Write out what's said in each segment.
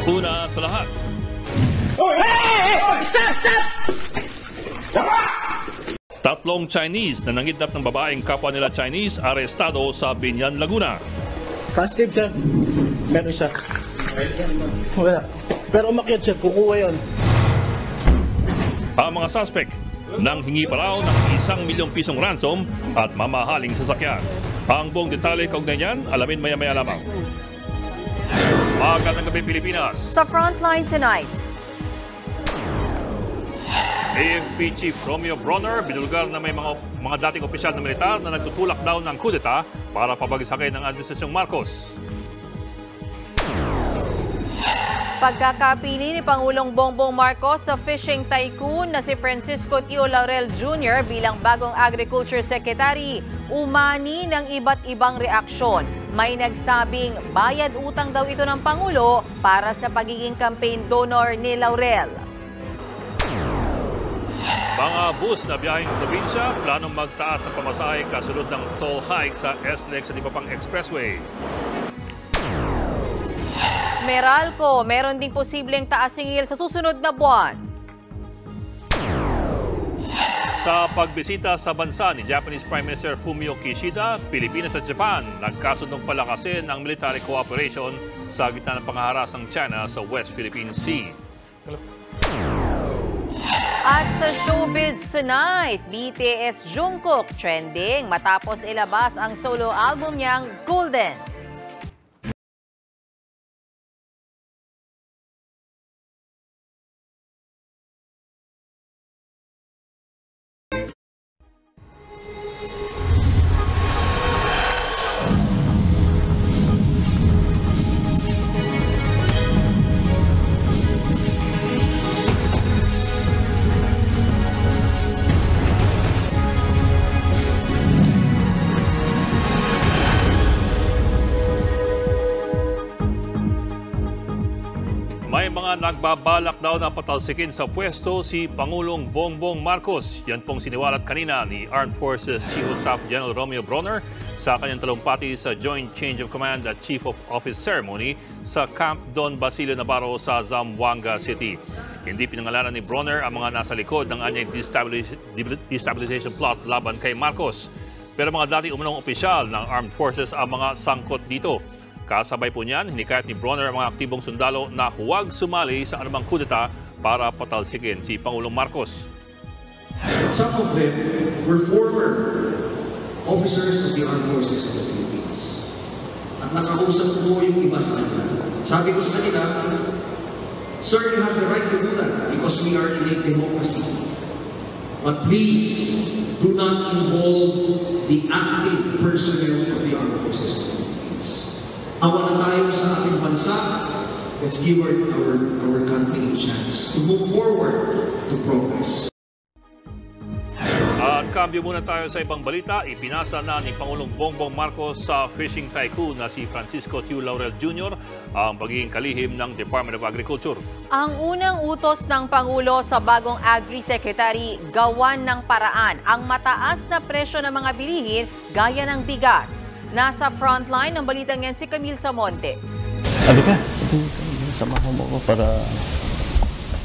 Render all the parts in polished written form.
Una sa lahat. Tatlong Chinese na nangidnap ng babaeng kapwa nila Chinese arestado sa Binyan, Laguna. Positive, sir. Meron siya. Wala. Pero umakyat siya, kukuha yun. Ang mga suspect nang hingi pa raw ng 1 milyong pisong ransom at mamahaling sasakyan. Ang buong detalye kaugnay niyan, alamin maya-maya lamang. Magandang gabi, Pilipinas. Sa Frontline tonight. AFP Chief Romeo Bronner binulgar na may mga dating opisyal na militar na nagtutulak daw ng kudeta para pabagsakin ng Administrasyong Marcos. Pagkakapili ni Pangulong Bongbong Marcos sa fishing tycoon na si Francisco Tio Laurel Jr. bilang bagong Agriculture Secretary, umani ng iba't ibang reaksyon. May nagsabing bayad utang daw ito ng Pangulo para sa pagiging campaign donor ni Laurel. Mga bus na biyaheng probinsya, planong magtaas ang pamasahe kasunod ng toll hike sa SLEX at iba pang expressway. Meralco, meron ding posibleng taas-singil sa susunod na buwan. Sa pagbisita sa bansa ni Japanese Prime Minister Fumio Kishida, Pilipinas at Japan nagkasundong palakasin ang military cooperation sa gitna ng pangaharas ng China sa West Philippine Sea. At sa showbiz tonight, BTS Jungkook trending matapos ilabas ang solo album niyang Golden. May mga nagbabalak daw na patalsikin sa pwesto si Pangulong Bongbong Marcos. Yan pong siniwalat kanina ni Armed Forces Chief of Staff General Romeo Bronner sa kanyang talumpati sa Joint Change of Command at Chief of Office Ceremony sa Camp Don Basilio Navarro sa Zamboanga City. Hindi pinangalanan ni Bronner ang mga nasa likod ng anyay destabilization plot laban kay Marcos. Pero mga dating umunong opisyal ng Armed Forces ang mga sangkot dito. Kasabay po niyan, hinikayat ni Bronner ang mga aktibong sundalo na huwag sumali sa anumang kudeta para patalsikin si Pangulong Marcos. Some of them were former officers of the Armed Forces of the Philippines. At nakausap ko yung iba sa kanila. Sabi ko sa kanila, sir, you have the right to do that because we are in a democracy. But please, do not involve the active personnel of the Armed Forces of the Philippines. Awa na tayo sa ating bansa. Let's give our country a chance to move forward to progress. At kambyo muna tayo sa ibang balita. Ipinasa na ni Pangulong Bongbong Marcos sa fishing tycoon na si Francisco Tio Laurel Jr. ang pagiging kalihim ng Department of Agriculture. Ang unang utos ng Pangulo sa bagong Agri-Secretary, gawan ng paraan ang mataas na presyo ng mga bilihin gaya ng bigas. Nasa frontline ng balitang yan si Camille Samonte. Halika, samahan mo ko para...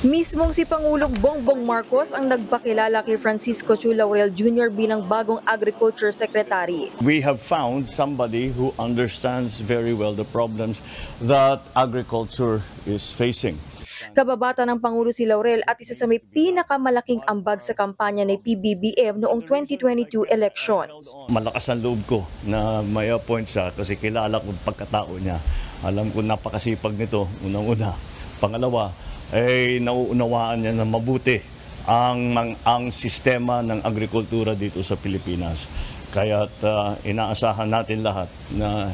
Mismong si Pangulong Bongbong Marcos ang nagpakilala kay Francisco Tio Laurel Jr. bilang bagong Agriculture Secretary. We have found somebody who understands very well the problems that agriculture is facing. Kababata ng Pangulo si Laurel at isa sa may pinakamalaking ambag sa kampanya ng PBBM noong 2022 elections. Malakas ang loob ko na may appoint siya kasi kilala ko pagkatao niya. Alam ko napakasipag nito, unang-una. Pangalawa, nauunawaan niya na mabuti ang sistema ng agrikultura dito sa Pilipinas. Kaya't inaasahan natin lahat na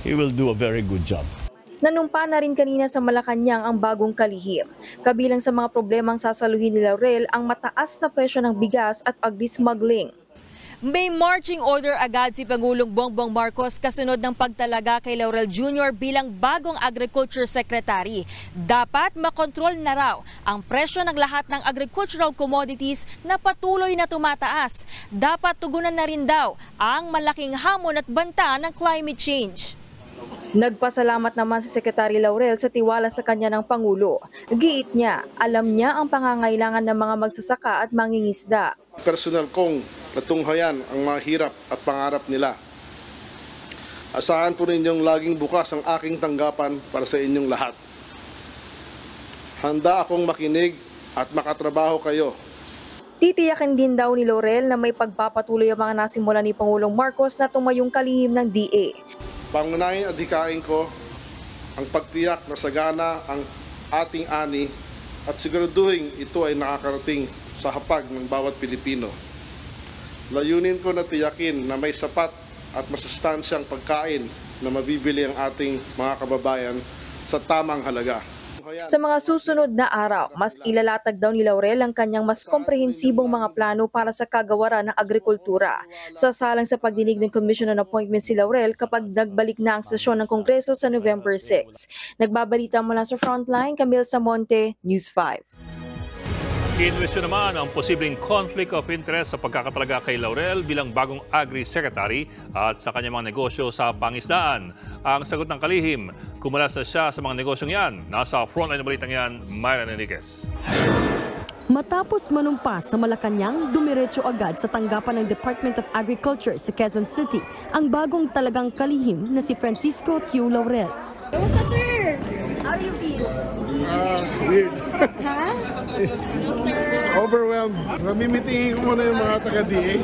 he will do a very good job. Nanumpa na rin kanina sa Malacanang ang bagong kalihim. Kabilang sa mga problemang sasaluhin ni Laurel ang mataas na presyo ng bigas at pag-smuggling. May marching order agad si Pangulong Bongbong Marcos kasunod ng pagtalaga kay Laurel Jr. bilang bagong Agriculture Secretary. Dapat makontrol na raw ang presyo ng lahat ng agricultural commodities na patuloy na tumataas. Dapat tugunan na rin daw ang malaking hamon at banta ng climate change. Nagpasalamat naman si Secretary Laurel sa tiwala sa kanya ng Pangulo. Giit niya, alam niya ang pangangailangan ng mga magsasaka at mangingisda. Personal kong natunghayan ang mga hirap at pangarap nila. Asahan po ninyong laging bukas ang aking tanggapan para sa inyong lahat. Handa akong makinig at makatrabaho kayo. Titiyakin din daw ni Laurel na may pagpapatuloy ang mga nasimula ni Pangulong Marcos na tumayong kalihim ng DA. Pangunahing adhikain ko ang pagtiyak na sagana ang ating ani at siguraduhin ito ay nakakarating sa hapag ng bawat Pilipino. Layunin ko na tiyakin na may sapat at masustansyang pagkain na mabibili ang ating mga kababayan sa tamang halaga. Sa mga susunod na araw, mas ilalatag daw ni Laurel ang kanyang mas komprehensibong mga plano para sa kagawaran ng agrikultura. Sasalang sa pagdinig ng Commission on Appointments si Laurel kapag nagbalik na ang sesyon ng Kongreso sa November 6. Nagbabalita mula sa Frontline, Camille Samonte, News 5. Kinwestiyon naman ang posibleng conflict of interest sa pagkakatalaga kay Laurel bilang bagong Agri-Secretary at sa kanyang mga negosyo sa pangisdaan. Ang sagot ng kalihim, kumulas na siya sa mga negosyong yan. Nasa Frontline na balitang yan, Myra Enriquez. Matapos manumpas sa Malacanang, dumiretso agad sa tanggapan ng Department of Agriculture sa Quezon City ang bagong talagang kalihim na si Francisco Q. Laurel. Kamusta, sir? How do you feel? Weird. Ha? No, sir. Overwhelmed. Mamimitingin ko muna yung mga taga-DA.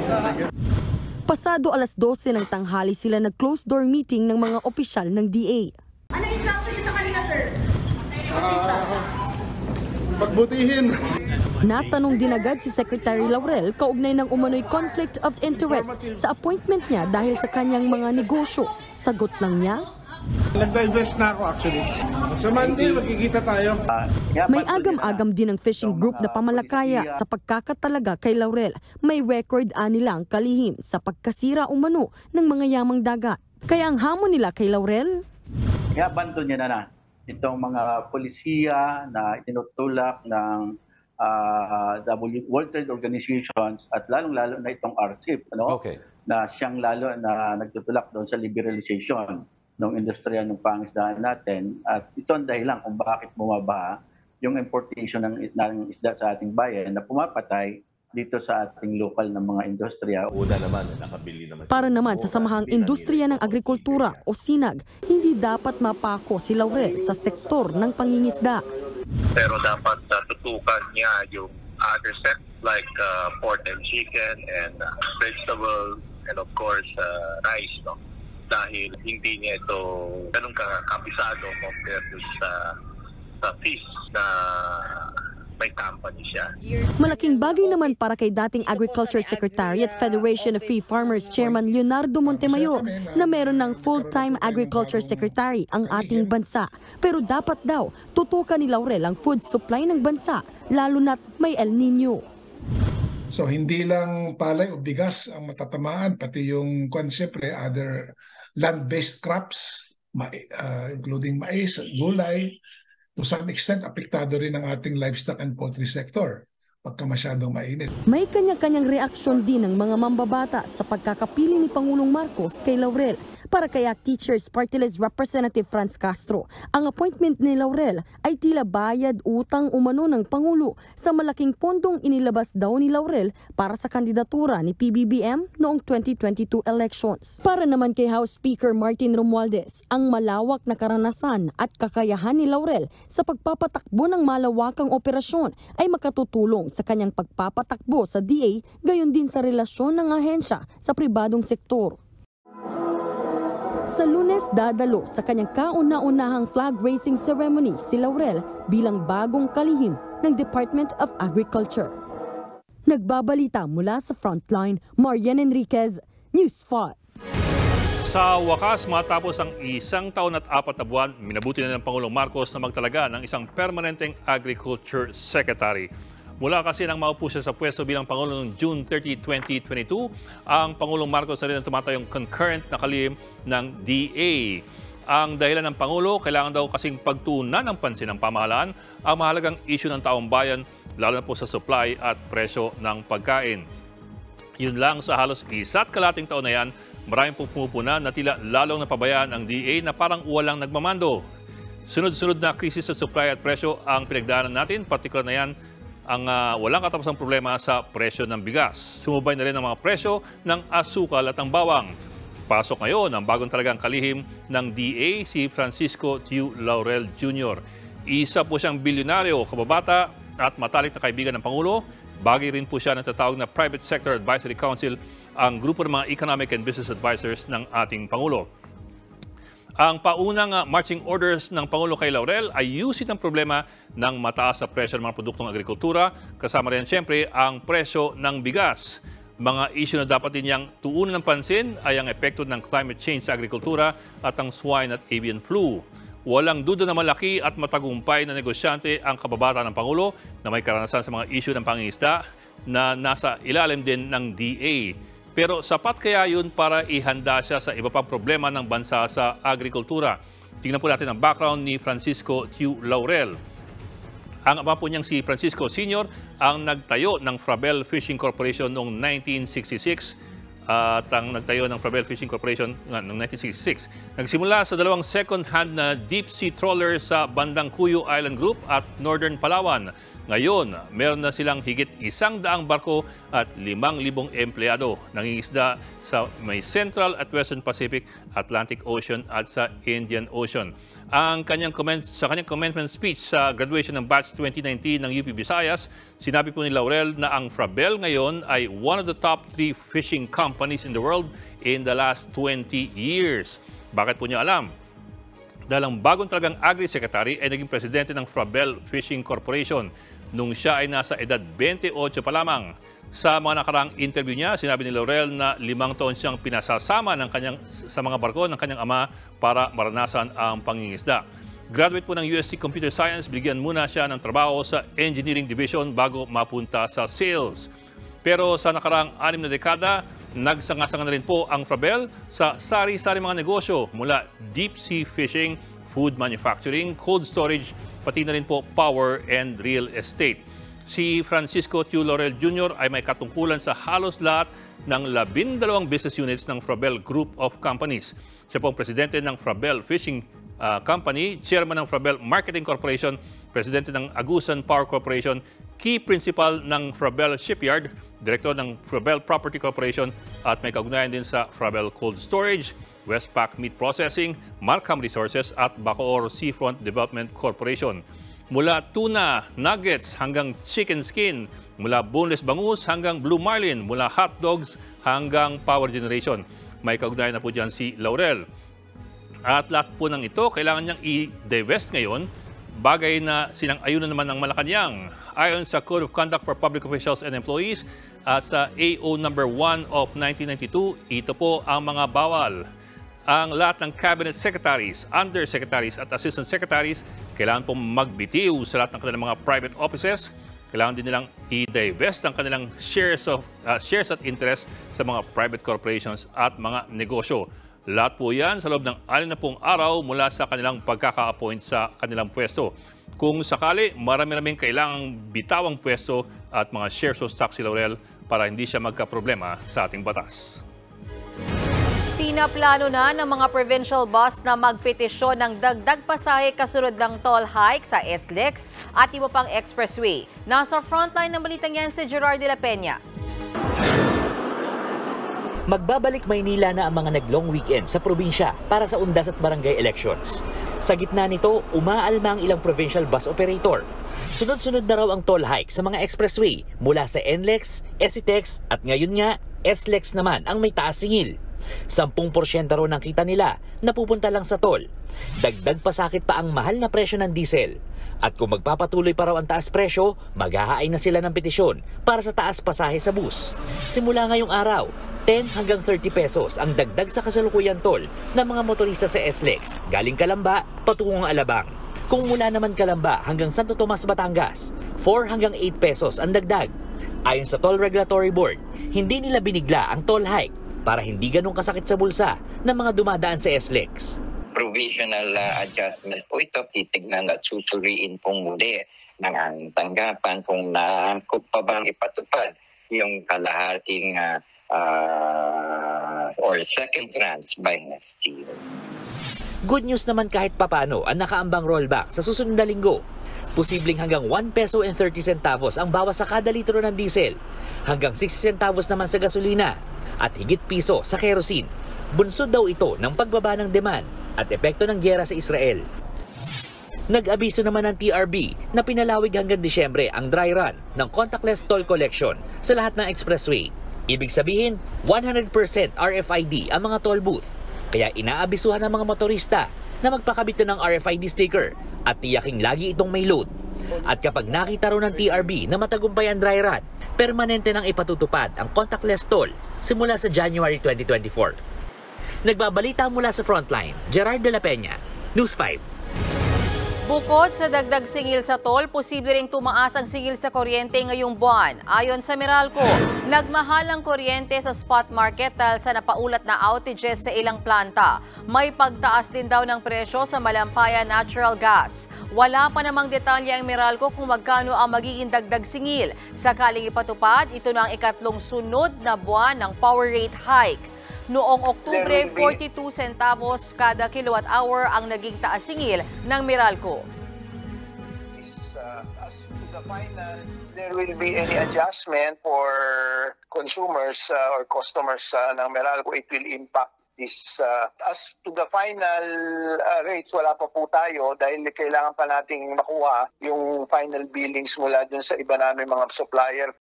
Pasado alas 12 ng tanghali sila nag-closed door meeting ng mga opisyal ng DA. Ano instruction niyo sa kanila, sir? Pagbutihin. Natanong din agad si Secretary Laurel kaugnay ng umano'y conflict of interest sa appointment niya dahil sa kanyang mga negosyo. Sagot lang niya, Nag-divest na ako actually. Sa Monday, magkikita tayo. may agam-agam din ang fishing group na pamalakaya sa pagkakatalaga kay Laurel. May record nilang kalihim sa pagkasira umano ng mga yamang dagat. Kaya ang hamon nila kay Laurel, i-abandon niya na itong mga polisiya na itinutulak ng World Trade Organizations at lalong-lalo na itong RCEP, na siyang lalo na nagtutulak doon sa liberalization ng industriya ng pangisdaan natin. At ito ang dahilan kung bakit bumaba yung importation ng isda sa ating bayan na pumapatay dito sa ating lokal na mga industriya. Para naman sa Samahang Industriya ng Agrikultura o SINAG, hindi dapat mapako si Laurel sa sektor ng pangingisda. Pero dapat tutukan niya yung other sectors like pork and chicken and vegetable and of course rice, no? Dahil hindi niya ito ganun kabisado compared sa fish na may company siya. Malaking bagay naman para kay dating Agriculture Secretary at Federation of Free Farmers Chairman Leonardo Montemayor na meron ng full-time Agriculture Secretary ang ating bansa. Pero dapat daw tutukan ni Laurel ang food supply ng bansa, lalo na't may El Nino. So hindi lang palay o bigas ang matatamaan, pati yung siyempre other land-based crops, including mais, gulay. To some extent, apektado rin ang ating livestock and poultry sector pagka masyadong mainit. May kanya-kanyang reaksyon din ng mga mambabata sa pagkakapili ni Pangulong Marcos kay Laurel. Para kay Teachers Party List Representative Franz Castro, ang appointment ni Laurel ay tila bayad utang umano ng Pangulo sa malaking pondong inilabas daw ni Laurel para sa kandidatura ni PBBM noong 2022 elections. Para naman kay House Speaker Martin Romualdez, ang malawak na karanasan at kakayahan ni Laurel sa pagpapatakbo ng malawakang operasyon ay makatutulong sa kanyang pagpapatakbo sa DA, gayon din sa relasyon ng ahensya sa pribadong sektor. Sa Lunes, dadalo sa kanyang kauna-unahang flag raising ceremony si Laurel bilang bagong kalihim ng Department of Agriculture. Nagbabalita mula sa Frontline, Marian Enriquez, News 5. Sa wakas, matapos ang 1 taon at 4 na buwan, minabuti na ng Pangulong Marcos na magtalaga ng isang permanenteng Agriculture Secretary. Mula kasi nang maupo siya sa pwesto bilang Pangulo noong June 30, 2022, ang Pangulong Marcos na rin ang tumatayong concurrent na kalihim ng DA. Ang dahilan ng Pangulo, kailangan daw kasing pagtuunan ng pansin ng pamahalaan ang mahalagang issue ng taong bayan, lalo na po sa supply at presyo ng pagkain. Yun lang, sa halos 1 kalahating taon na yan, maraming pumupuna na tila lalong napabayaan ang DA na parang walang nagmamando. Sunod-sunod na krisis sa supply at presyo ang pinagdaanan natin, partikular na yan ang walang katapusang problema sa presyo ng bigas. Sumubay na rin ang mga presyo ng asukal at ang bawang. Pasok ngayon ang bagong talagang kalihim ng DA, si Francisco Tiu Laurel Jr. Isa po siyang bilyonaryo, kababata at matalik na kaibigan ng Pangulo. Bagay rin po siya ng tatawag na Private Sector Advisory Council, ang grupo ng mga economic and business advisors ng ating Pangulo. Ang paunang marching orders ng Pangulo kay Laurel ay ayusin ang problema ng mataas na presyo ng mga produktong agrikultura, kasama rin siyempre ang presyo ng bigas. Mga issue na dapat din niyang tuunan ng pansin ay ang epekto ng climate change sa agrikultura at ang swine at avian flu. Walang duda na malaki at matagumpay na negosyante ang kababata ng Pangulo na may karanasan sa mga issue ng pangingisda na nasa ilalim din ng DA. Pero sapat kaya yun para ihanda siya sa iba pang problema ng bansa sa agrikultura? Tingnan po natin ang background ni Francisco Tiu Laurel. Ang ama po niyang si Francisco Sr. ang nagtayo ng Frabel Fishing Corporation noong 1966 at ang nagtayo ng Frabel Fishing Corporation noong 1966. Nagsimula sa dalawang second-hand na deep sea trawler sa bandang Cuyo Island Group at Northern Palawan. Ngayon, meron na silang higit 100 barko at 5,000 empleyado. Nangingisda sa may Central at Western Pacific, Atlantic Ocean at sa Indian Ocean. Sa kanyang commencement speech sa graduation ng batch 2019 ng UP Visayas, sinabi po ni Laurel na ang Frabel ngayon ay one of the top 3 fishing companies in the world in the last 20 years. Bakit po niya alam? Dahil ang bagong talagang Agri-Secretary ay naging presidente ng Frabel Fishing Corporation nung siya ay nasa edad 28 pa lamang. Sa mga nakaraang interview niya, sinabi ni Laurel na 5 taon siyang pinasasama sa mga barko ng kanyang ama para maranasan ang pangingisda. Graduate po ng UST Computer Science, bigyan muna siya ng trabaho sa Engineering Division bago mapunta sa sales. Pero sa nakaraang 6 na dekada, nagsanga-sanga na rin po ang Frabel sa sari-sari mga negosyo mula deep sea fishing, food manufacturing, cold storage, pati na rin po power and real estate. Si Francisco Tiu Laurel Jr. ay may katungkulan sa halos lahat ng 12 business units ng Frabel Group of Companies. Siya po ang presidente ng Frabel Fishing Company, chairman ng Frabel Marketing Corporation, presidente ng Agusan Power Corporation, key principal ng Frabel Shipyard, director ng Frabel Property Corporation at may kaugnayan din sa Frabel Cold Storage, Westpac Meat Processing, Markham Resources at Bacoor Seafront Development Corporation. Mula tuna, nuggets hanggang chicken skin, mula boneless bangus hanggang blue marlin, mula hot dogs hanggang power generation. May kaugnayan na po dyan si Laurel. At lahat po ng ito, kailangan niyang i-divest ngayon, bagay na sinang-ayunan naman ng Malacanang. Ayon sa Code of Conduct for Public Officials and Employees at sa AO number 1 of 1992, ito po ang mga bawal. Ang lahat ng cabinet secretaries, undersecretaries at assistant secretaries kailangan pong magbitiw sa lahat ng kanilang mga private offices. Kailangan din nilang i-divest ang kanilang shares at interest sa mga private corporations at mga negosyo. Lahat po yan sa loob ng 60 araw mula sa kanilang pagkaka-appoint sa kanilang pwesto. Kung sakali, marami-raming kailangang bitawang pwesto at mga shares o stock si Laurel para hindi siya magka-problema sa ating batas. Pinaplano na ng mga provincial bus na magpetisyon ng dagdag pasahe kasunod ng toll hike sa SLEX at iba pang expressway. Nasa frontline ng balitang yan si Gerard de la Peña. Magbabalik Maynila na ang mga nag-long weekend sa probinsya para sa undas at barangay elections. Sa gitna nito, umaalma ang ilang provincial bus operator. Sunod-sunod na raw ang toll hike sa mga expressway mula sa NLEX, SCTEX at ngayon nga, SLEX naman ang may taas singil. 10% raw ng kita nila napupunta lang sa toll. Dagdag pasakit pa ang mahal na presyo ng diesel. At kung magpapatuloy pa raw ang taas presyo, maghahain na sila ng petisyon para sa taas pasahe sa bus. Simula ngayong araw, 10 hanggang 30 pesos ang dagdag sa kasalukuyan toll ng mga motorista sa SLEX galing Calamba patungong Alabang. Kung mula naman Calamba hanggang Santo Tomas, Batangas, 4 hanggang 8 pesos ang dagdag. Ayon sa Toll Regulatory Board, hindi nila binigla ang toll hike para hindi ganun kasakit sa bulsa ng mga dumadaan sa SLEX. Provisional adjustment po ito, titignan at susuriin pong muli ng ang tanggapan kung naangkop pa bang ipatupad yung kalahating or second tranche by next year. Good news naman kahit papano ang nakaambang rollback sa susunod na linggo. Posibleng hanggang 1 peso and 30 centavos ang bawas sa kada litro ng diesel, hanggang 60 centavos naman sa gasolina, at higit piso sa kerosene. Bunsod daw ito ng pagbaba ng demand at epekto ng gyera sa Israel. Nag-abiso naman ng TRB na pinalawig hanggang Disyembre ang dry run ng contactless toll collection sa lahat ng expressway. Ibig sabihin, 100% RFID ang mga toll booth. Kaya inaabisuhan ng mga motorista na magpakabit ng RFID sticker at tiyaking lagi itong may load. At kapag nakita rin ng TRB na matagumpay ang dry run, permanente nang ipatutupad ang contactless toll simula sa January 2024. Nagbabalita mula sa Frontline, Gerard de la Peña, News 5. Bukod sa dagdag singil sa toll, posible ring tumaas ang singil sa kuryente ngayong buwan. Ayon sa Meralco, nagmahal ang kuryente sa spot market dahil sa napaulat na outages sa ilang planta. May pagtaas din daw ng presyo sa Malampaya Natural Gas. Wala pa namang detalye ang Meralco kung magkano ang magiging dagdag singil. Sakaling ipatupad, ito na ang ikatlong sunod na buwan ng power rate hike. Noong Oktubre, 42 centavos kada kilowatt hour ang naging taas singil ng Meralco. As to the final, there will be any adjustment for consumers or customers ng Meralco. It will impact this. As to the final rates, wala pa po tayo dahil kailangan pa nating makuha yung final billings mula dun sa iba namin mga supplier.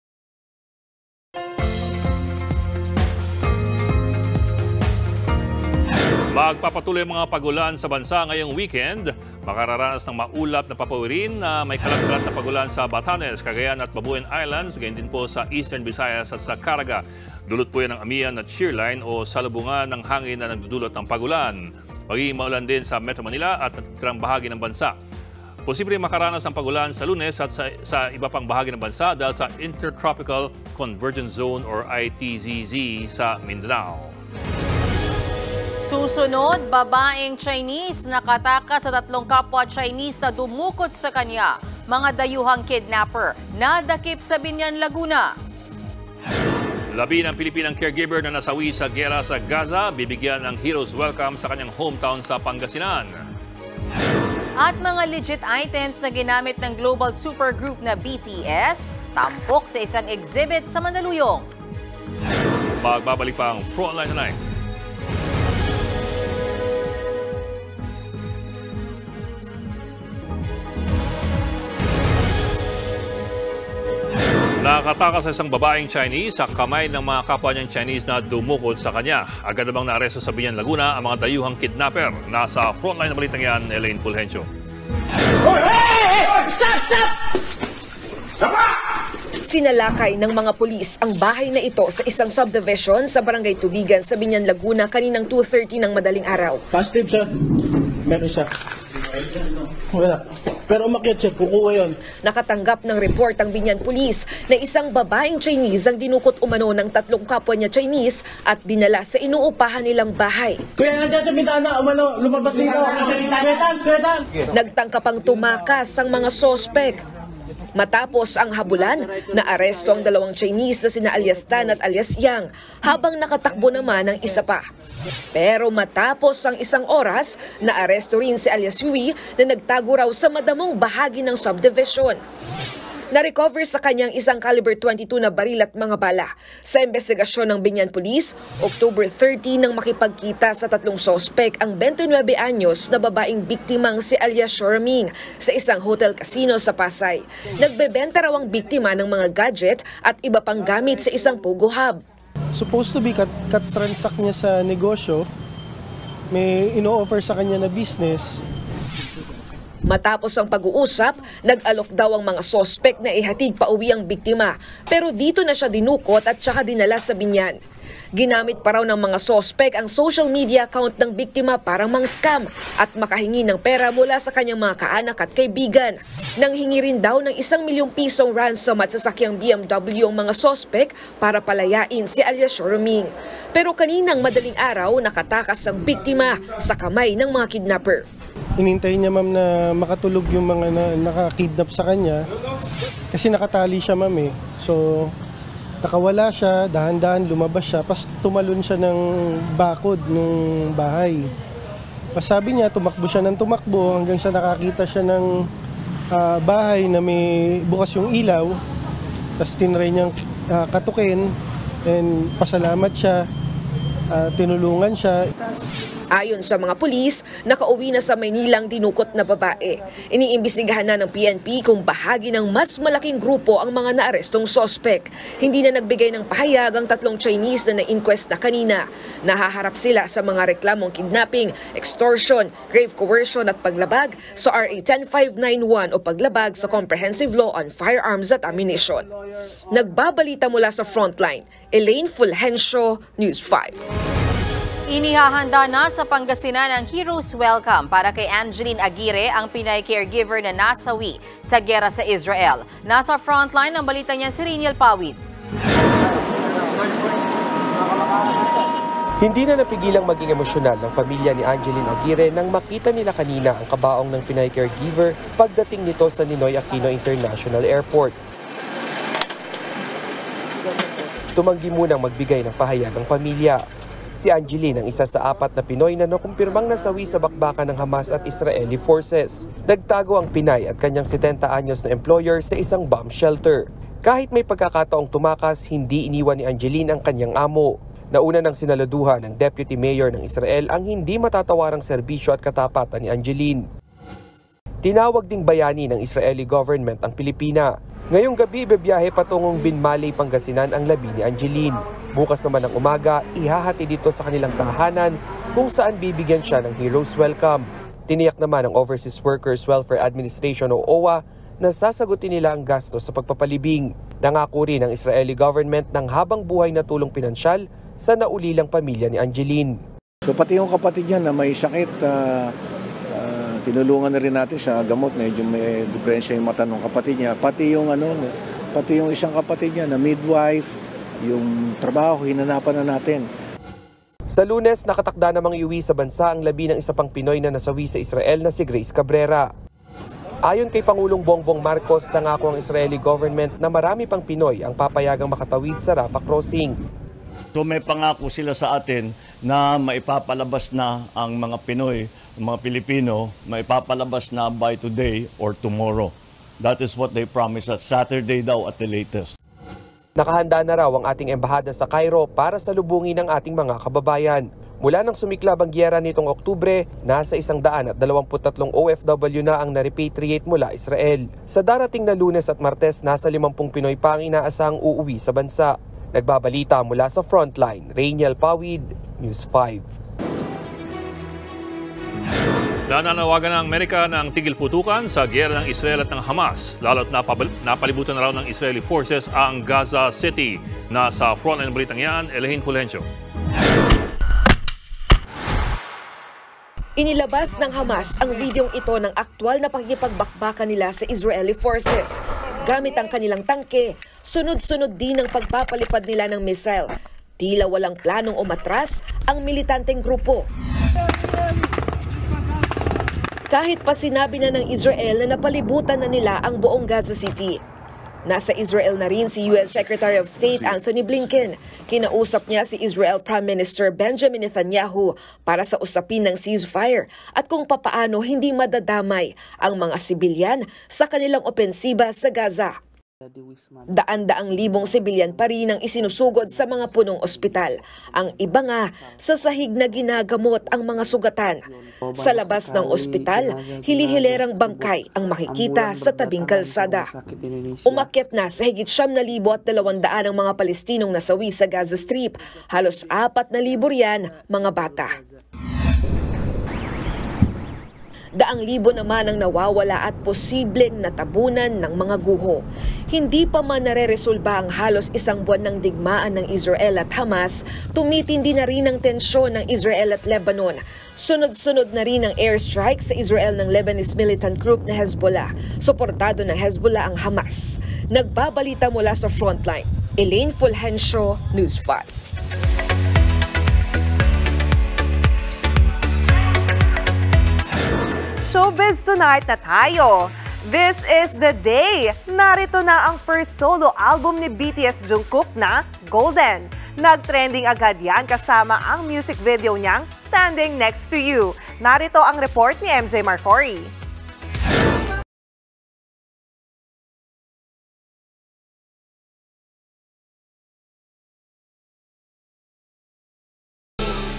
Magpapatuloy ang mga pagulan sa bansa ngayong weekend. Makararanas ng maulap na papawirin na may kalat-kalat na pagulan sa Batanes, Cagayan at Babuyan Islands, gayon din po sa Eastern Visayas at sa Caraga. Dulot po yan ng amihan at shear line o salubungan ng hangin na nagdudulot ng pagulan. Magiging maulan din sa Metro Manila at natirang bahagi ng bansa. Posible makaranas ng pagulan sa Lunes at sa iba pang bahagi ng bansa dahil sa Intertropical Convergence Zone or ITZZ sa Mindanao. Susunod, babaeng Chinese nakatakas sa 3 kapwa Chinese na dumukot sa kanya. Mga dayuhang kidnapper, nadakip sa Biñan, Laguna. Labi ng Pilipinang caregiver na nasawi sa giyera sa Gaza, bibigyan ng hero's welcome sa kanyang hometown sa Pangasinan. At mga legit items na ginamit ng global supergroup na BTS, tampok sa isang exhibit sa Mandaluyong. Magbabalik pa ang Frontline Tonight. Nakatakas sa isang babaeng Chinese sa kamay ng mga kapwa niyang Chinese na dumukot sa kanya. Agad namang naaresto sa Biñan, Laguna ang mga dayuhang kidnapper. Nasa frontline na balitang yan, Elaine Pulhencio. Sinalakay ng mga pulis ang bahay na ito sa isang subdivision sa Barangay Tubigan sa Biñan, Laguna kaninang 2:30 ng madaling araw. Positive, sir. Meron siya. Wala. Pero umakyat siya, kukuha yun. Nakatanggap ng report ang Biñan Police na isang babaeng Chinese ang dinukot umano ng 3 kapwa niya Chinese at dinala sa inuupahan nilang bahay. Kuya, nandiyan sa bintana, umano, lumabas dito. Kuya. Nagtangka pang tumakas ang mga sospek. Matapos ang habulan, naaresto ang 2 Chinese na sina alias Tan at alias Yang, habang nakatakbo naman ang isa pa. Pero matapos ang 1 oras, naaresto rin si alias Yui na nagtago raw sa madamong bahagi ng subdivision. Na-recover sa kanyang isang caliber 22 na baril at mga bala. Sa investigasyon ng Biñan Police, October 30 nang makipagkita sa 3 sospek ang 29 anyos na babaeng biktimang si alias Shoraming sa isang hotel casino sa Pasay. Nagbebenta raw ang biktima ng mga gadget at iba pang gamit sa isang Pogo Hub. Supposed to be kat-transact niya sa negosyo, may ino-offer sa kanya na business. Matapos ang pag-uusap, nag-alok daw ang mga sospek na ihatid pa uwi ang biktima. Pero dito na siya dinukot at saka dinala sa Biñan. Ginamit pa raw ng mga sospek ang social media account ng biktima para mang-scam at makahingi ng pera mula sa kanyang mga kaanak at kaibigan. Nanghingi rin daw ng 1 milyong pisong ransom at sasakyang BMW ang mga sospek para palayain si alias Shoraming. Pero kaninang madaling araw, nakatakas ang biktima sa kamay ng mga kidnapper. Inintay niya ma'am na makatulog yung mga nakakidnap sa kanya kasi nakatali siya ma'am eh. So nakawala siya, dahan-dahan lumabas siya, pas tumalon siya ng bakod ng bahay. Pas sabi niya, tumakbo siya ng tumakbo hanggang sa nakakita siya ng bahay na may bukas yung ilaw. Tapos tinry niyang katukin and pasalamat siya, tinulungan siya. Ayon sa mga pulis, nakauwi na sa Maynilang dinukot na babae. Iniimbestigahan na ng PNP kung bahagi ng mas malaking grupo ang mga naarestong sospek. Hindi na nagbigay ng pahayag ang 3 Chinese na na-inquest na kanina. Nahaharap sila sa mga reklamong kidnapping, extortion, grave coercion at paglabag sa RA 10591 o paglabag sa Comprehensive Law on Firearms at Ammunition. Nagbabalita mula sa Frontline, Elaine Fulgencio, News 5. Inihahanda na sa Pangasinan ang Heroes Welcome para kay Angeline Aguirre, ang Pinay caregiver na nasawi sa giyera sa Israel. Nasa frontline ng balita niyan si Riniel Pawid. Hindi na napigilang maging emosyonal ng pamilya ni Angeline Aguirre nang makita nila kanina ang kabaong ng Pinay caregiver pagdating nito sa Ninoy Aquino International Airport. Tumanggi munang magbigay ng pahayag ang pamilya. Si Angeline ang isa sa 4 na Pinoy na nakumpirmang nasawi sa bakbakan ng Hamas at Israeli forces. Nagtago ang Pinay at kanyang 70 anyos na employer sa isang bomb shelter. Kahit may pagkakataong tumakas, hindi iniwan ni Angeline ang kanyang amo. Nauna nang sinaladuhan ng Deputy Mayor ng Israel ang hindi matatawarang serbisyo at katapatan ni Angeline. Tinawag ding bayani ng Israeli government ang Pilipina. Ngayong gabi, bibiyahe patungong Binmaley, Pangasinan ang labi ni Angeline. Bukas naman ng umaga, ihahati dito sa kanilang tahanan kung saan bibigyan siya ng Heroes Welcome. Tiniyak naman ng Overseas Workers Welfare Administration o OWA na sasagutin nila ang gasto sa pagpapalibing. Nangako rin ng Israeli government ng habang buhay na tulong pinansyal sa naulilang pamilya ni Angeline. So, pati yung kapatid niya na may sakit, tinulungan na rin natin sa gamot, medyo may diferensya yung mata ng kapatid niya. Pati yung isang kapatid niya na midwife, yung trabaho, hinanapan na natin. Sa Lunes, nakatakda namang iuwi sa bansa ang labi ng isa pang Pinoy na nasawi sa Israel na si Grace Cabrera. Ayon kay Pangulong Bongbong Marcos, nangako ang Israeli government na marami pang Pinoy ang papayagang makatawid sa Rafah crossing. So may pangako sila sa atin na maipapalabas na ang mga Pinoy, mga Pilipino, maipapalabas na by today or tomorrow. That is what they promised us, Saturday daw at the latest. Nakahanda na raw ang ating embahada sa Cairo para salubungin ang ating mga kababayan. Mula nang sumiklab ang giyera nitong Oktubre, nasa 123 OFW na ang na-repatriate mula Israel. Sa darating na Lunes at Martes, nasa 50 Pinoy pa ang inaasahang uuwi sa bansa. Nagbabalita mula sa Frontline, Raniel Pawid, News 5. Nananawagan ng Amerika ng tigil putukan sa giyera ng Israel at ng Hamas. Lalo't napalibutan na raw ng Israeli forces ang Gaza City. Nasa frontline ng balitang yan, Elaine Fulgencio. Inilabas ng Hamas ang videong ito ng aktwal na pakikipagbakbakan nila sa Israeli forces. Gamit ang kanilang tangke, sunod-sunod din ang pagpapalipad nila ng missile. Tila walang planong umatras ang militanteng grupo. Kahit pa sinabi na ng Israel na napalibutan na nila ang buong Gaza City. Nasa Israel na rin si US Secretary of State Anthony Blinken. Kinausap niya si Israel Prime Minister Benjamin Netanyahu para sa usapin ng ceasefire at kung papaano hindi madadamay ang mga sibilyan sa kanilang opensiba sa Gaza. Daan-daang libong sibilyan pa rin ang isinusugod sa mga punong ospital. Ang iba nga, sa sahig na ginagamot ang mga sugatan. Sa labas ng ospital, hili-hilerang bangkay ang makikita sa tabing kalsada. Umakyat na sa higit 7,200 ang mga Palestinong nasawi sa Gaza Strip. Halos 4,000 riyan mga bata. 200,000 naman ang nawawala at posibleng natabunan ng mga guho. Hindi pa man nareresolba ang halos 1 buwan ng digmaan ng Israel at Hamas, tumitindi na rin ang tensyon ng Israel at Lebanon. Sunod-sunod na rin ang airstrike sa Israel ng Lebanese militant group na Hezbollah. Suportado ng Hezbollah ang Hamas. Nagbabalita mula sa Frontline, Elaine Fulgencio, News 5. Showbiz tonight na tayo. This is the day! Narito na ang first solo album ni BTS Jungkook na Golden. Nag-trending agad yan kasama ang music video niyang Standing Next to You. Narito ang report ni MJ Marfori.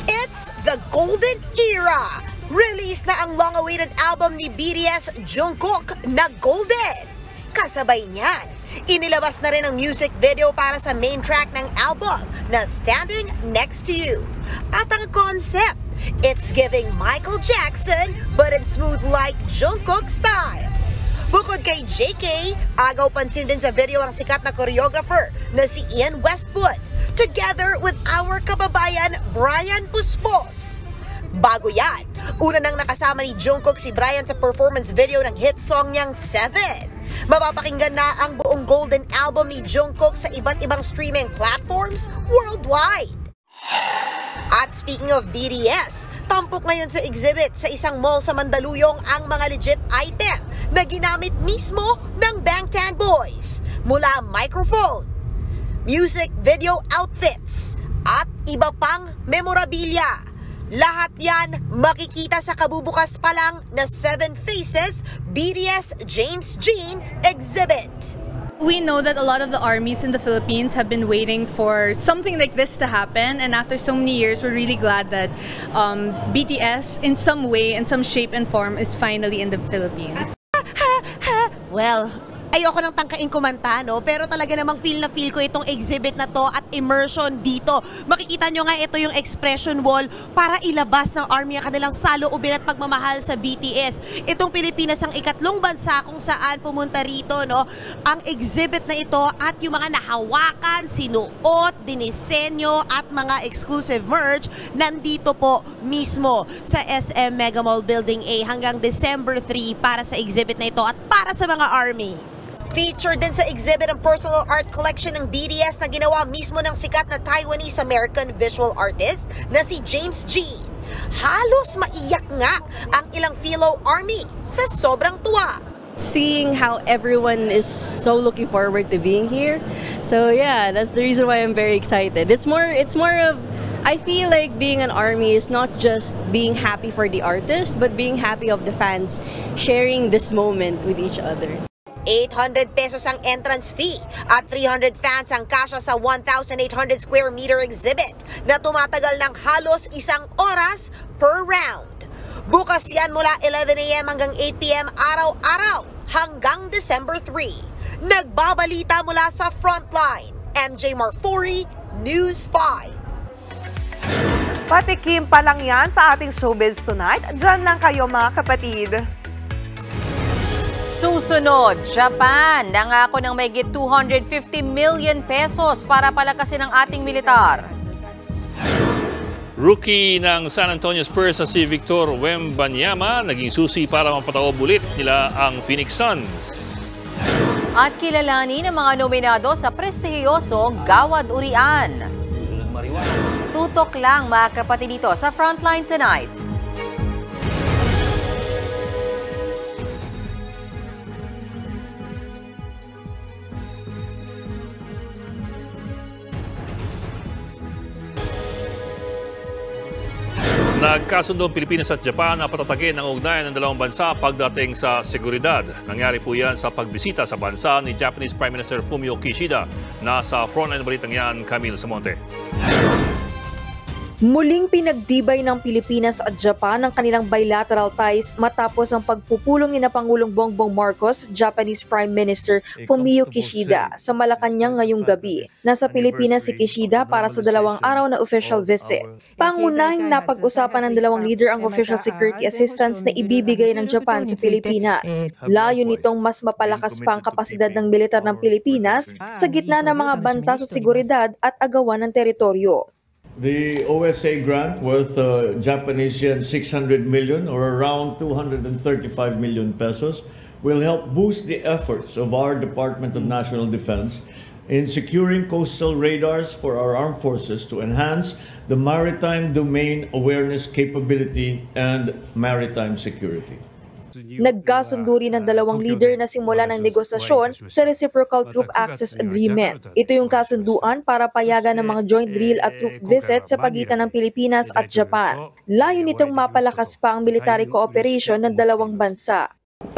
It's the Golden Era! Release na ang long-awaited album ni BTS Jungkook na Golden. Kasabay niyan, inilabas na rin ang music video para sa main track ng album na Standing Next to You. At ang concept, it's giving Michael Jackson but in smooth like Jungkook style. Bukod kay JK, agaw pansin din sa video ang sikat na choreographer na si Ian Westwood together with our kababayan Brian Puspos. Bago yan, una nang nakasama ni Jungkook si Brian sa performance video ng hit song niyang 7. Mapapakinggan na ang buong Golden album ni Jungkook sa iba't ibang streaming platforms worldwide. At speaking of BTS, tampok ngayon sa exhibit sa isang mall sa Mandaluyong ang mga legit item na ginamit mismo ng Bangtan Boys. Mula microphone, music video outfits, at iba pang memorabilia. Lahat yan makikita sa kabubukas pa lang na 7 Faces BTS James Jean exhibit. We know that a lot of the armies in the Philippines have been waiting for something like this to happen, and after so many years, we're really glad that BTS, in some way, in some shape and form, is finally in the Philippines. Well, ayoko nang tangkain kumanta, no? Pero talaga namang feel na feel ko itong exhibit na to at immersion dito. Makikita nyo nga ito yung expression wall para ilabas ng ARMY ang kanilang saloobin at pagmamahal sa BTS. Itong Pilipinas ang ikatlong bansa kung saan pumunta rito, no? Ang exhibit na ito at yung mga nahawakan, sinuot, dinisenyo at mga exclusive merch nandito po mismo sa SM Mega Mall Building A hanggang December 3 para sa exhibit na ito at para sa mga ARMY. Featured din sa exhibit ang personal art collection ng BTS na ginawa mismo ng sikat na Taiwanese-American visual artist na si James Jean. Halos maiyak nga ang ilang fellow ARMY sa sobrang tuwa. Seeing how everyone is so looking forward to being here. So yeah, that's the reason why I'm very excited. It's more of, I feel like being an ARMY is not just being happy for the artist, but being happy of the fans sharing this moment with each other. 800 pesos ang entrance fee at 300 fans ang kasya sa 1,800 square meter exhibit na tumatagal ng halos 1 oras per round. Bukas yan mula 11 a.m. hanggang 8 p.m. araw-araw hanggang December 3. Nagbabalita mula sa Frontline, MJ Marfori, News 5. Patikim pa lang yan sa ating showbiz tonight. Diyan lang kayo mga kapatid. Susunod, Japan, nangako ng mahigit 250 million pesos para palakasin ang ating militar. Rookie ng San Antonio Spurs na si Victor Wembanyama naging susi para mapataob ulit nila ang Phoenix Suns. At kilalanin ang mga nominado sa prestihiyosong Gawad Urian. Tutok lang mga kapatid dito sa Frontline Tonight. Nagkasundo ang Pilipinas at Japan na patatagin ang ugnayan ng dalawang bansa pagdating sa seguridad. Nangyari po yan sa pagbisita sa bansa ni Japanese Prime Minister Fumio Kishida. Nasa frontline balitang yan, Camille Samonte. Muling pinagdibay ng Pilipinas at Japan ang kanilang bilateral ties matapos ang pagpupulong ni Pangulong Bongbong Marcos, Japanese Prime Minister Fumio Kishida sa Malacanang ngayong gabi. Nasa Pilipinas si Kishida para sa 2 araw na official visit. Pangunahing napag-usapan ng dalawang leader ang official security assistance na ibibigay ng Japan sa Pilipinas. Layo nitong mas mapalakas pa ang kapasidad ng militar ng Pilipinas sa gitna ng mga banta sa seguridad at agawan ng teritoryo. The OSA grant worth Japanese yen 600 million or around 235 million pesos will help boost the efforts of our Department of National Defense in securing coastal radars for our armed forces to enhance the maritime domain awareness capability and maritime security. Nagkasundo rin ng dalawang leader na simulan ng negosasyon sa Reciprocal Troop Access Agreement. Ito yung kasunduan para payagan ng mga joint drill at troop visit sa pagitan ng Pilipinas at Japan. Layo nitong mapalakas pa ang military cooperation ng dalawang bansa.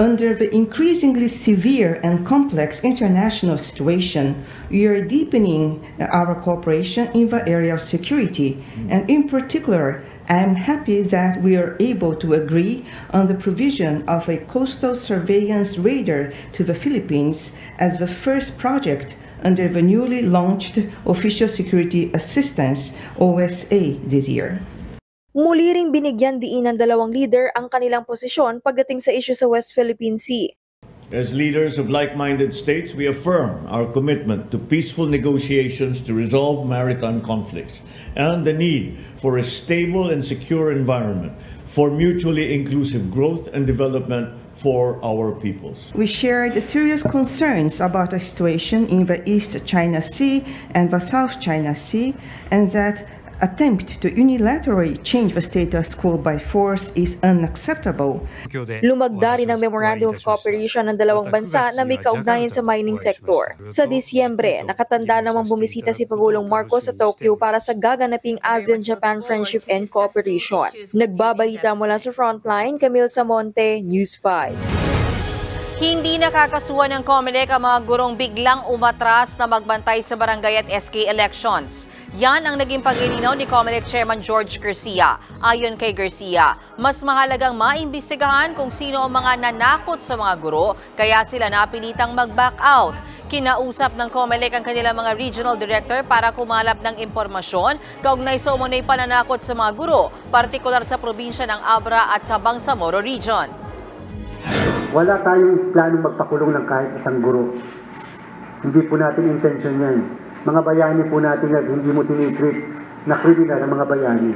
Under the increasingly severe and complex international situation, we are deepening our cooperation in the area of security, and in particular, I am happy that we are able to agree on the provision of a coastal surveillance radar to the Philippines as the first project under the newly launched Official Security Assistance OSA this year. Muli ring binigyan diin ng dalawang leader ang kanilang posisyon pagdating sa isyu sa West Philippine Sea. As leaders of like-minded states, we affirm our commitment to peaceful negotiations to resolve maritime conflicts and the need for a stable and secure environment for mutually inclusive growth and development for our peoples. We shared serious concerns about the situation in the East China Sea and the South China Sea, and that attempt to unilaterally change the status quo by force is unacceptable. Lumagda rin ang Memorandum of Cooperation ng dalawang bansa na may kaugnayan sa mining sector. Sa Disyembre, nakatanda namang bumisita si Pangulong Marcos sa Tokyo para sa gaganaping ASEAN-Japan Friendship and Cooperation. Nagbabalita mula sa Frontline, Camille Samonte, News 5. Hindi nakakasuhan ng COMELEC ang mga gurong biglang umatras na magbantay sa barangay at SK elections. Yan ang naging paglilinaw ni COMELEC Chairman George Garcia. Ayon kay Garcia, mas mahalagang maimbestigahan kung sino ang mga nanakot sa mga guro, kaya sila napilitang mag-back out. Kinausap ng COMELEC ang kanilang mga regional director para kumalap ng impormasyon kaugnay sa umunay pananakot sa mga guro, partikular sa probinsya ng Abra at sa Bangsamoro Region. Wala tayong planong magpakulong ng kahit isang guro. Hindi po natin intention yan. Mga bayani po natin at hindi mo tinitreat na kriminal ang mga bayani.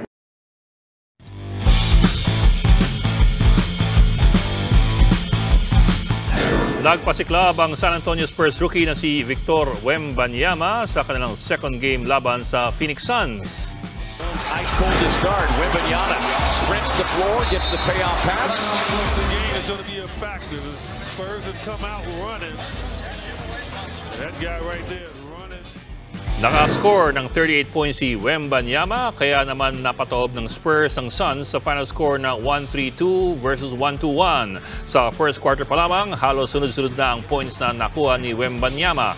Nagpasiklab ang San Antonio Spurs rookie na si Victor Wembanyama sa kanilang second game laban sa Phoenix Suns. Ice cold to start. Wembanyama sprints the floor, gets the payoff pass. The game is going to be a factor. The Spurs have come out running. That guy right there is running. Nakascore ng 38 points si Wembanyama, kaya naman napatoob ng Spurs ang Suns sa final score na 1-3-2 versus 1-2-1. Sa first quarter pa lamang, halos sunod-sunod na ang points na nakuha ni Wembanyama.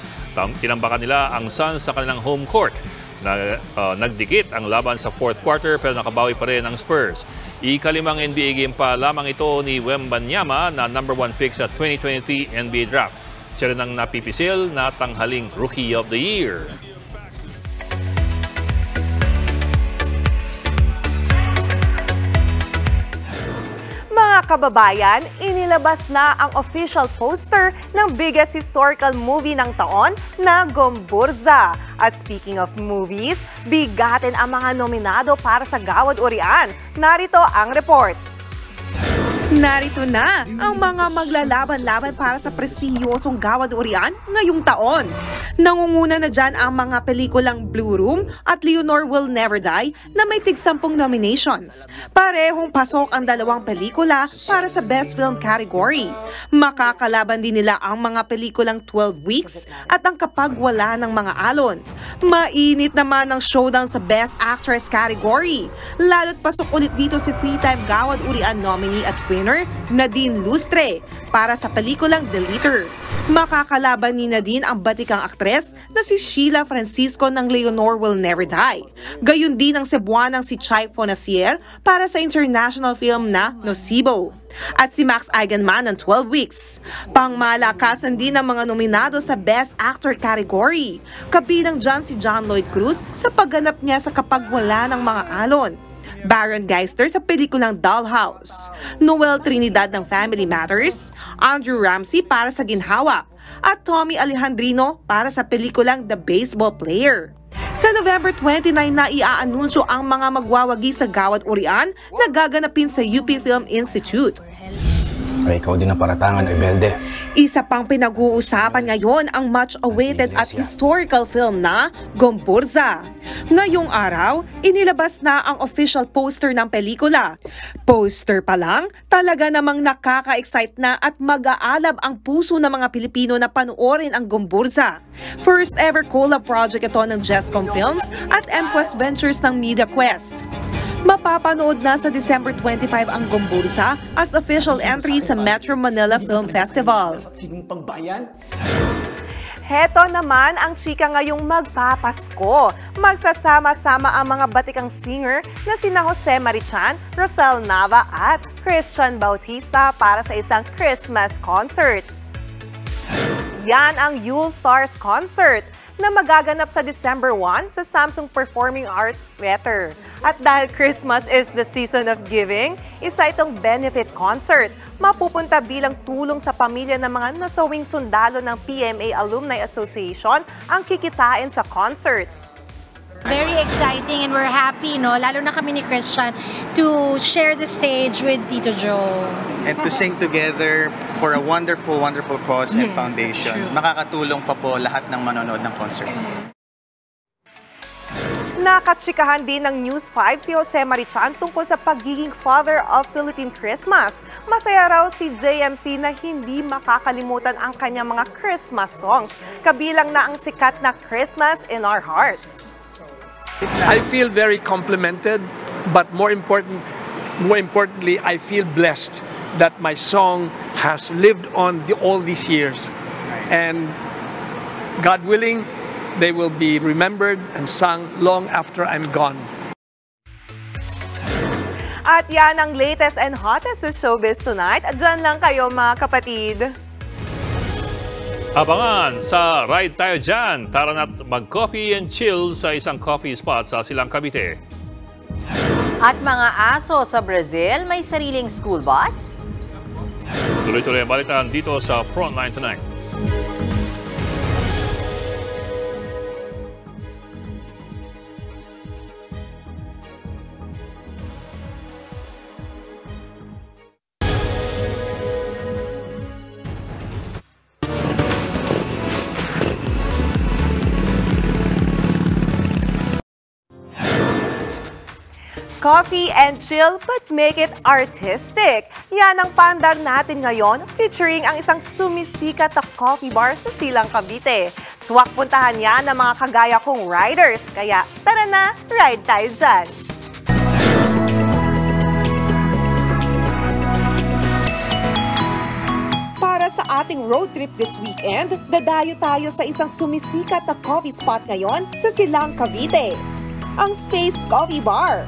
Tinambakan nila ang Suns sa kanilang home court. Nagdikit ang laban sa fourth quarter pero nakabawi pa rin ang Spurs. Ikalimang NBA game pa lamang ito ni Wembanyama na number 1 pick sa 2023 NBA Draft. Siya rin ang napipisil na tanghaling Rookie of the Year. Mga kababayan, inilabas na ang official poster ng biggest historical movie ng taon na Gomburza. At speaking of movies, bigatin ang mga nominado para sa Gawad Urian. Narito ang report. Narito na ang mga maglalaban-laban para sa prestihiyosong Gawad Urian ngayong taon. Nangunguna na dyan ang mga pelikulang Blue Room at Leonor Will Never Die na may tig-10 nominations. Parehong pasok ang dalawang pelikula para sa Best Film category. Makakalaban din nila ang mga pelikulang 12 Weeks at ang Kapag Wala ng Mga Alon. Mainit naman ang showdown sa Best Actress category. Lalo't pasok ulit dito si 3-time Gawad Urian nominee at winner Nadine Lustre para sa pelikulang The Leader. Makakalaban ni Nadine ang batikang aktres na si Sheila Francisco ng Leonor Will Never Die. Gayun din ang Cebuanang si Chai Fonasier para sa international film na Nocibo. At si Max Eigenman ng 12 Weeks. Pangmalakasan din ang mga nominado sa Best Actor category. Kabilang dyan si John Lloyd Cruz sa pagganap niya sa Kapag Wala ng Mga Alon. Baron Geister sa pelikulang Dollhouse, Noel Trinidad ng Family Matters, Andrew Ramsey para sa Ginhawa, at Tommy Alejandrino para sa pelikulang The Baseball Player. Sa November 29 na iaanunsyo ang mga magwawagi sa Gawad Urian na gaganapin sa UP Film Institute. ay ikaw din ang paratangan, Rebelde. Isa pang pinag-uusapan ngayon ang much-awaited at historical film na Gomburza. Ngayong araw, inilabas na ang official poster ng pelikula. Poster pa lang, talaga namang nakaka-excite na at mag-aalab ang puso ng mga Pilipino na panoorin ang Gomburza. First ever collab project ito ng Jescom Films at MQuest Ventures ng MediaQuest. Mapapanood na sa December 25 ang Gomburza as official entry sa Metro Manila Film Festival. Heto naman ang chika ngayong magpapasko. Magsasama-sama ang mga batikang singer na sina Jose Marichan, Rosel Nava at Christian Bautista para sa isang Christmas concert. Yan ang Yule Stars Concert na magaganap sa December 1 sa Samsung Performing Arts Theater. At dahil Christmas is the season of giving, isa itong benefit concert. Mapupunta bilang tulong sa pamilya ng mga nasawing sundalo ng PMA Alumni Association ang kikitain sa concert. Very exciting and we're happy, no? Lalo na kami ni Christian to share the stage with Tito Joe. And to sing together for a wonderful, wonderful cause and foundation. Makakatulong pa po lahat ng manonood ng concert. Nakatsikahan din ng News 5 si Jose Marichan tungkol sa pagiging father of Philippine Christmas. Masaya raw si JMC na hindi makakalimutan ang kanyang mga Christmas songs. Kabilang na ang sikat na Christmas in Our Hearts. I feel very complimented, but more importantly, I feel blessed that my song has lived on all these years. And God willing, they will be remembered and sung long after I'm gone. At yan ang latest and hottest sa showbiz tonight. Diyan lang kayo mga kapatid. Abangan sa Ride Tayo Dyan. Tara na't mag-coffee and chill sa isang coffee spot sa Silang Cavite. At mga aso sa Brazil, may sariling school bus? Tuloy-tuloy ang balitaan dito sa Frontline Tonight. Coffee and chill but make it artistic. Yan ang paandar natin ngayon featuring ang isang sumisikat na coffee bar sa Silang Cavite. Swak puntahan yan ng mga kagaya kong riders. Kaya tara na, ride tayo dyan! Para sa ating road trip this weekend, dadayo tayo sa isang sumisikat na coffee spot ngayon sa Silang Cavite. Ang Space Coffee Bar.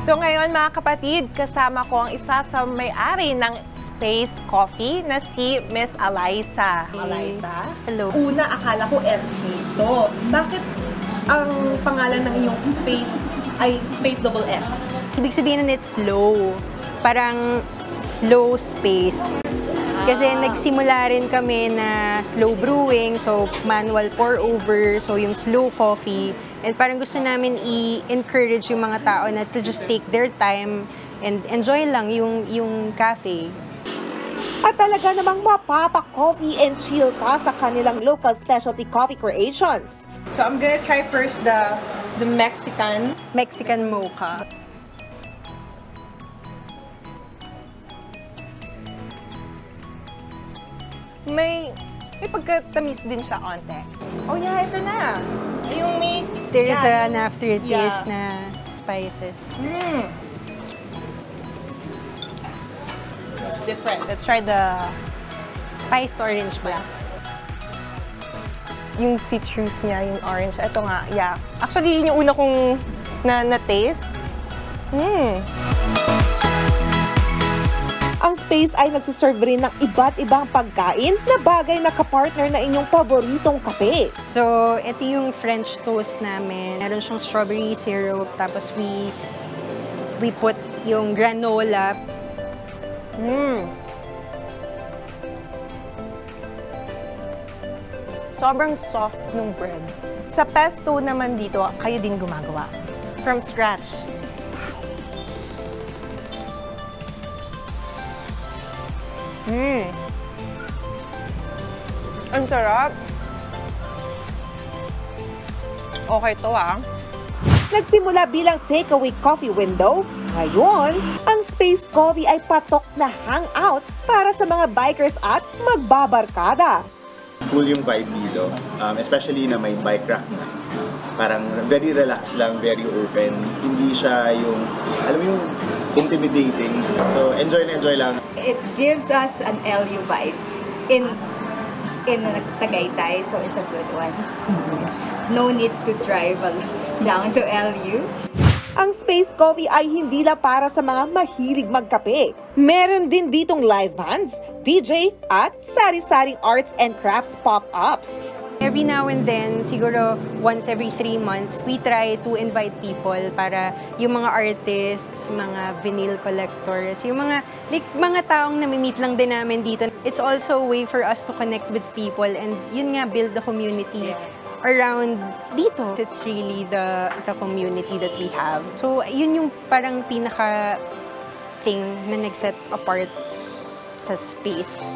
So ngayon mga kapatid, kasama ko ang isa sa may-ari ng Space Coffee na si Miss Alyssa. Alyssa? Hello. Una, akala ko S-Space to. Bakit ang pangalan ng iyong Space ay Space Double S? Ibig sabihin nun it's slow. Parang slow space. Kasi nagsimula rin kami na slow brewing, so manual pour over, so yung slow coffee. And parang gusto namin i-encourage yung mga tao na to just take their time and enjoy lang yung cafe. At talaga namang mapapa-coffee and chill ka sa kanilang local specialty coffee creations. So I'm gonna try first the Mexican mocha. May pagkatamis din siya onte. Oh yeah, ito na. Yung may... There is an aftertaste na spices. It's different. Let's try the spiced orange black. Yung citrus niya, yung orange. Ito nga, yeah. Actually, yun yung una kong na-taste. Ang Space ay nagsiserve rin ng iba't ibang pagkain na bagay na kapartner na inyong paboritong kape. So, ito yung French toast namin. Meron siyang strawberry syrup, tapos we put yung granola. Sobrang soft ng bread. Sa pesto naman dito, kayo din gumagawa. From scratch. Ang sarap. Okay to ah. Nagsimula bilang takeaway coffee window, ngayon, ang Space Coffee ay patok na hangout para sa mga bikers at magbabarkada. Cool yung vibe dito, especially na may bike rack na. Parang very relaxed lang, very open. Hindi siya yung, alam mo yung intimidating. So enjoy na enjoy lang. It gives us an LU vibes in Tagaytay, so it's a good one. No need to drive down to LU. Ang Space Coffee ay hindi lang para sa mga mahilig magkape. Meron din ditong live bands, DJ at sari-saring arts and crafts pop-ups. Every now and then, siguro once every 3 months, we try to invite people para yung mga artists, mga vinyl collectors, yung mga taong namimit lang din namin dito. It's also a way for us to connect with people and yun nga, build the community around dito. It's really the community that we have. So, yun yung parang pinaka-thing na nag-set apart sa space.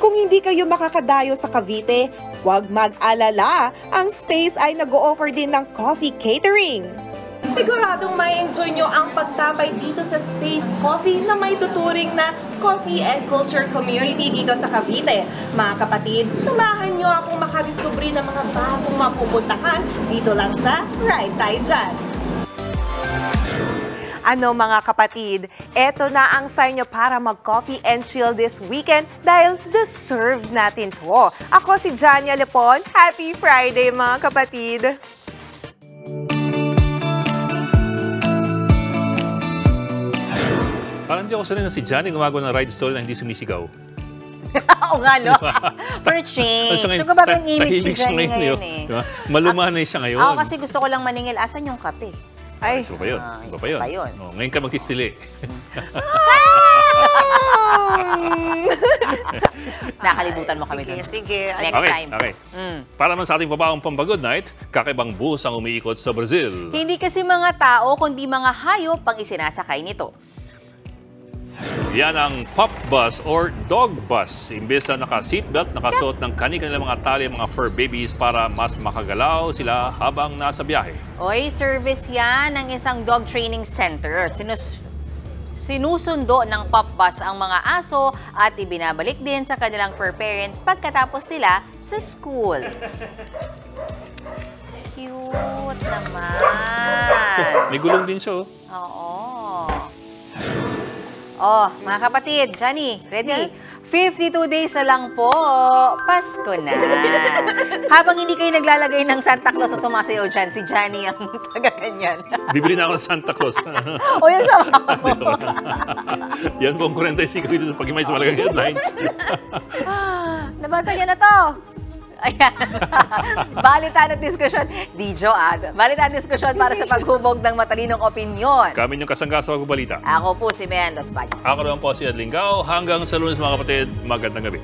Kung hindi kayo makakadayo sa Cavite, huwag mag-alala. Ang Space ay nag-o-offer din ng coffee catering. Siguradong may enjoy nyo ang pagtapay dito sa Space Coffee na may tuturing na coffee and culture community dito sa Cavite. Mga kapatid, samahan nyo akong makadiskubre ng mga bagong mapupuntahan dito lang sa Ride Tayo Dyan. Ano mga kapatid, eto na ang sign nyo para mag-coffee and chill this weekend dahil deserved natin to. Ako si Jania Lepon. Happy Friday mga kapatid! Parang hindi ako sanay na si Johnny gumagawa ng ride story na hindi sumisigaw. Oo nga, no? For change. So, bagong image si Johnny ngayon eh. Malumanay siya ngayon. Ako kasi gusto ko lang maningil, asan yung kape? Ay, iba pa yun. Iba pa yun. Oh, ngayon ka magtitili. Nakalimutan mo kami doon. Sige. Next time. Okay. Para man sa ating pabaong pambagod night, kakaibang bus ang umiikot sa Brazil. Hindi kasi mga tao, kundi mga hayop pang isinasakay nito. Yan ang pup bus or dog bus. Imbes na naka-seatbelt, nakasuot ng kanilang mga tali mga fur babies para mas makagalaw sila habang nasa biyahe. Oy, service yan ng isang dog training center. Sinusundo ng pup bus ang mga aso at ibinabalik din sa kanilang fur parents pagkatapos nila sa school. Cute naman. May gulong din siya. Oo. Oh, mga kapatid, Johnny, ready? Yes. 52 days na lang po. Pasko na. Habang hindi kayo naglalagay ng Santa Claus sa sumasayaw dyan, si Johnny ang taga-ganyan. Bibili na ako ng Santa Claus. O, yun sa mga mo. Yan po ang 45 dito sa pag-imay sa malagang headlines. Nabasa niya na to. Ayan. Balitan at diskusyon. Balitan at diskusyon para sa paghubog ng matalinong opinyon. Kami yung kasangga sa pagbabalita. Ako po si Mean Los Baños. Ako naman po si Adling Gao. Hanggang sa Lunes mga kapatid, magandang gabi.